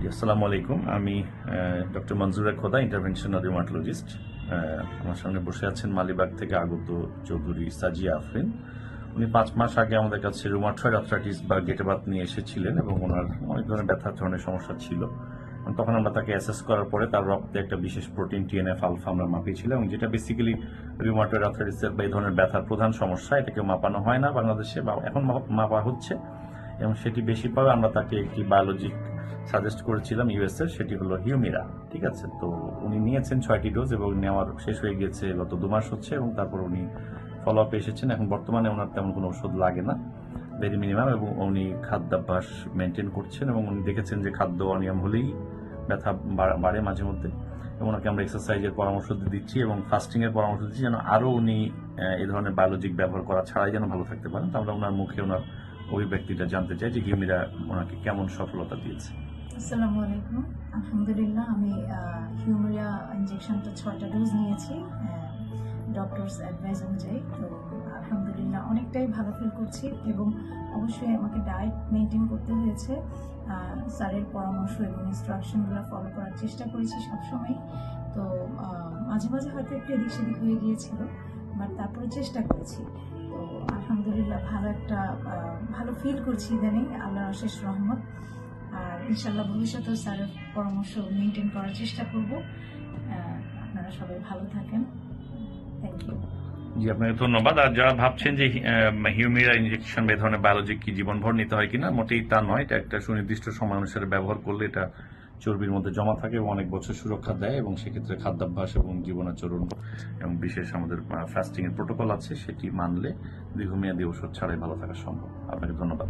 আসসালামু আলাইকুম। আমি ডক্টর মনজুর খোদা, ইন্টারভেনশনাল রিউমাটোলজিস্ট। আমার সামনে বসে আছেন মালিবাগ থেকে আগত চৌধুরী সাজিয়া আফরিন। উনি 5 মাস আগে আমাদের কাছে রুমাটয়েড আর্থ্রাইটিস বা গেটে বাত নিয়ে এসেছিলেন এবং ওনার অনেক ধরনের ব্যথার ধরনের সমস্যা ছিল। তখন আমরা তাকে অ্যাসেস করার পরে তার রক্তে একটা বিশেষ প্রোটিন টিএনএফ আলফা আমরা মাপিয়েছিলাম, এবং যেটা বেসিক্যালি রুমাটয়েড আর্থ্রাইটিসের বা এই ধরনের ব্যথার প্রধান সমস্যা। এটাকে মাপানো হয় না বাংলাদেশে, বা এখন মাপা হচ্ছে, এবং সেটি বেশি পাবে। আমরা তাকে একটি বায়োলজিক সাজেস্ট করেছিলাম ইউএস এর, সেটি হলো হিউমিরা। ঠিক আছে, তো উনি নিয়েছেন 6টি ডোজ এবং নেওয়ার শেষ হয়ে গিয়েছে গত 2 মাস হচ্ছে, এবং তারপর উনি ফলো আপে এসেছেন। এখন বর্তমানে ওনার তেমন কোনো ওষুধ লাগে না, ভেরি মিনিমাম, এবং উনি খাদ্যাভ্যাস মেনটেন করছেন, এবং উনি দেখেছেন যে খাদ্য অনিয়ম হলেই ব্যথা বাড়ে মাঝে মধ্যে, এবং ওনাকে আমরা এক্সারসাইজের পরামর্শ দিচ্ছি এবং ফাস্টিং এর পরামর্শ দিচ্ছি, যেন আরও উনি এই ধরনের বায়োলজিক ব্যবহার করা ছাড়াই যেন ভালো থাকতে পারেন। তো আমরা ওনার মুখে ওনার অভিব্যক্তিটা জানতে চাই যে হিউমিরা ওনাকে কেমন সফলতা দিয়েছে। আসসালামু আলাইকুম। আলহামদুলিল্লাহ, আমি হিউমিরা ইঞ্জেকশনটা 6টা ডোজ নিয়েছি ডক্টরস অ্যাডভাইস অনুযায়ী। তো আলহামদুলিল্লাহ অনেকটাই ভালো ফিল করছি, এবং অবশ্যই আমাকে ডায়েট মেনটেন করতে হয়েছে। স্যারের পরামর্শ এবং ইনস্ট্রাকশনগুলো ফলো করার চেষ্টা করেছি সবসময়। তো মাঝে মাঝে হয়তো একটু এদিক সেদিক হয়ে গিয়েছিল, বাট তারপরে চেষ্টা করেছি। তো আলহামদুলিল্লাহ ভালো ফিল করছি ইদানিং, আল্লাহর অশেষ রহমত। আর ইনশাল্লাহ ভবিষ্যতেও স্যারের পরামর্শ মেনটেন করার চেষ্টা করব। আপনারা সবাই ভালো থাকেন। Thank you. জি, আপনাকে ধন্যবাদ। আর যারা ভাবছেন যে হিউমিরা ইনজেকশন বা এই ধরনের বায়োলজিক কি জীবনভর নিতে হয় কিনা, মোটেই তা নয়। এটা একটা সুনির্দিষ্ট সময় অনুসারে ব্যবহার করলে এটা চর্বির মধ্যে জমা থাকে এবং অনেক বছর সুরক্ষা দেয়, এবং সেক্ষেত্রে খাদ্যাভ্যাস এবং জীবনাচরণ এবং বিশেষ আমাদের ফাস্টিং এর প্রোটোকল আছে, সেটি মানলে দীর্ঘমেয়াদী ওষুধ ছাড়াই ভালো থাকা সম্ভব। আপনাকে ধন্যবাদ।